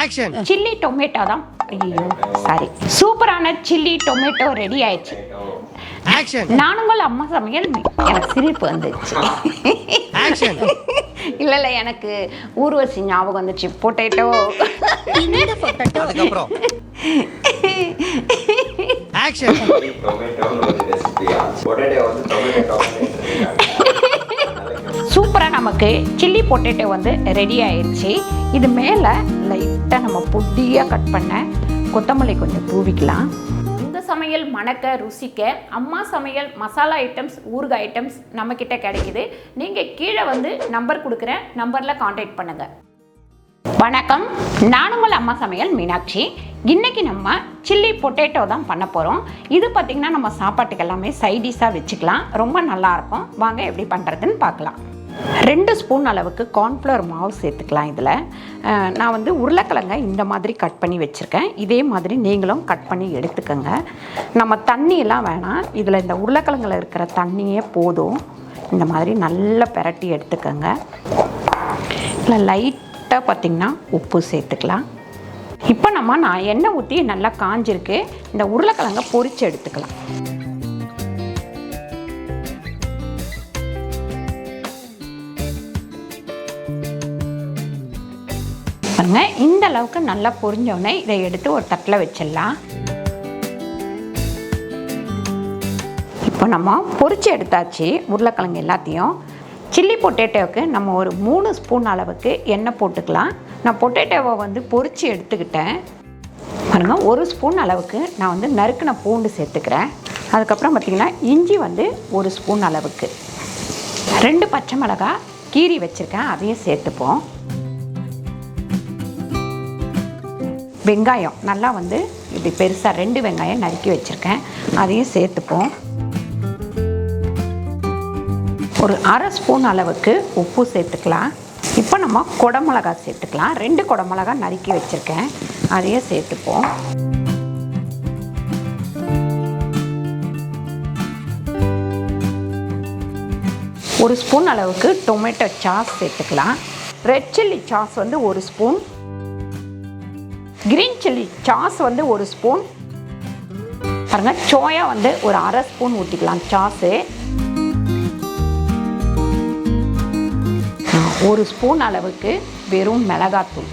Action. Chilli tomato தான். ஐயோ sorry, சூப்பரான சில்லி டொமேட்டோ ரெடி ஆயிடுச்சு. ஆக்ஷன். நானுங்கள் அம்மா சமையல். எனக்கு சிரிப்பு வந்துச்சு. ஆக்ஷன். இல்ல எனக்கு ஊர்வசி ஞாபகம் வந்துச்சு. பொட்டேட்டோ. இந்த பொட்டேட்டோ. அதுக்கப்புறம் ஆக்ஷன். சூப்பரா நமக்கு சில்லி பொட்டேட்டோ வந்து ரெடி ஆயிடுச்சு. இது மேல லைட்டா நம்ம பொடியா கட் பண்ண கொத்தமல்லி கொஞ்சம் தூவிக்கலாம். இந்த சமையல் மணக்க ருசிக்க அம்மா சமையல் மசாலா ஐட்டம்ஸ், ஊறுகாய் ஐட்டம்ஸ் நம்மக்கிட்ட கிடைக்குது. நீங்கள் கீழே வந்து நம்பர் கொடுக்குறேன், நம்பரில் காண்டாக்ட் பண்ணுங்கள். வணக்கம், நான் உங்கள் அம்மா சமையல் மீனாட்சி. இன்றைக்கி நம்ம சில்லி பொட்டேட்டோ தான் பண்ண போகிறோம். இது பார்த்திங்கன்னா நம்ம சாப்பாட்டுக்கு எல்லாமே சைடிஷாக வச்சுக்கலாம், ரொம்ப நல்லாயிருக்கும். வாங்க எப்படி பண்ணுறதுன்னு பார்க்கலாம். 2 ஸ்பூன் அளவுக்கு கார்ன்ஃப்ளவர் மாவு சேர்த்துக்கலாம். இதில் நான் வந்து உருளைக்கிழங்கை இந்த மாதிரி கட் பண்ணி வச்சுருக்கேன். இதே மாதிரி நீங்களும் கட் பண்ணி எடுத்துக்கோங்க. நம்ம தண்ணியெல்லாம் வேணாம், இதில் இந்த உருளைக்கிழங்குல இருக்கிற தண்ணியே போதும். இந்த மாதிரி நல்லா பிரட்டி எடுத்துக்கோங்க. இல்லை லைட்டாக பார்த்திங்கன்னா உப்பு சேர்த்துக்கலாம். இப்போ நான் எண்ணெய் ஊற்றி நல்லா காஞ்சிருக்கு. இந்த உருளைக்கிழங்கை பொரித்து எடுத்துக்கலாம். பாருங்க, இந்த அளவுக்கு நல்லா பொரிஞ்சோடனே இதை எடுத்து ஒரு தட்டில் வச்சிடலாம். இப்போ நம்ம பொரிச்சு எடுத்தாச்சு உருளைக்கிழங்கு எல்லாத்தையும். சில்லி பொட்டேட்டோவுக்கு நம்ம ஒரு 3 ஸ்பூன் அளவுக்கு எண்ணெய் போட்டுக்கலாம். நான் பொட்டேட்டோவை வந்து பொரிச்சு எடுத்துக்கிட்டேன். பாருங்க, 1 ஸ்பூன் அளவுக்கு நான் வந்து நறுக்கின பூண்டு சேர்த்துக்கிறேன். அதுக்கப்புறம் பார்த்திங்கன்னா இஞ்சி வந்து 1 ஸ்பூன் அளவுக்கு, 2 பச்சை மிளகாய் கீரி வச்சுருக்கேன், அதையும் சேர்த்துப்போம். வெங்காயம் நல்லா வந்து இப்படி பெருசாக 2 வெங்காயம் நறுக்கி வச்சுருக்கேன், அதையும் சேர்த்துப்போம். ஒரு 1/2 ஸ்பூன் அளவுக்கு உப்பு சேர்த்துக்கலாம். இப்போ நம்ம குடமிளகா சேர்த்துக்கலாம். 2 குடமிளகா நறுக்கி வச்சுருக்கேன், அதையும் சேர்த்துப்போம். ஒரு ஸ்பூன் அளவுக்கு டொமேட்டோ சாஸ் சேர்த்துக்கலாம். ரெட் சில்லி சாஸ் வந்து 1 ஸ்பூன், கிரீன் சில்லி சாஸ் வந்து 1 ஸ்பூன். பாருங்க, சோயா வந்து ஒரு 1/2 ஸ்பூன் ஊற்றிக்கலாம் சாஸு. 1 ஸ்பூன் அளவுக்கு வெறும் மிளகாத்தூள்.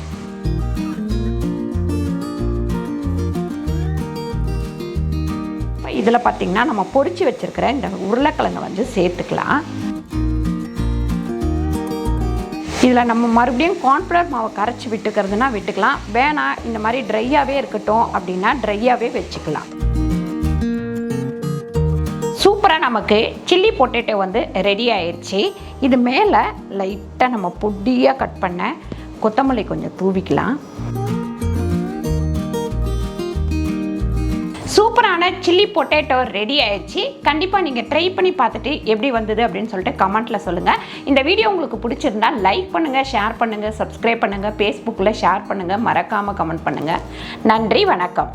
இதில் பார்த்திங்கன்னா நம்ம பொரிச்சு வச்சுருக்கிற இந்த உருளைக்கிழங்கை வந்து சேர்த்துக்கலாம். இதில் நம்ம மறுபடியும் கார்ன்ஃப்ளவர் மாவை கரைச்சி விட்டுக்கிறதுனா விட்டுக்கலாம், வேணாம் இந்த மாதிரி ட்ரையாகவே இருக்கட்டும் அப்படின்னா ட்ரையாகவே வச்சுக்கலாம். சூப்பராக நமக்கு சில்லி பொட்டேட்டோ வந்து ரெடி ஆயிடுச்சு. இது மேலே லைட்டாக நம்ம பொடியாக கட் பண்ண கொத்தமல்லி கொஞ்சம் தூவிக்கலாம். சூப்பரான சில்லி பொட்டேட்டோ ரெடி ஆயிடுச்சு. கண்டிப்பாக நீங்கள் ட்ரை பண்ணி பார்த்துட்டு எப்படி வந்தது அப்படின்னு சொல்லிட்டு கமெண்ட்டில் சொல்லுங்கள். இந்த வீடியோ உங்களுக்கு பிடிச்சிருந்தா லைக் பண்ணுங்கள், ஷேர் பண்ணுங்கள், சப்ஸ்கிரைப் பண்ணுங்கள், ஃபேஸ்புக்கில் ஷேர் பண்ணுங்கள், மறக்காமல் கமெண்ட் பண்ணுங்கள். நன்றி, வணக்கம்.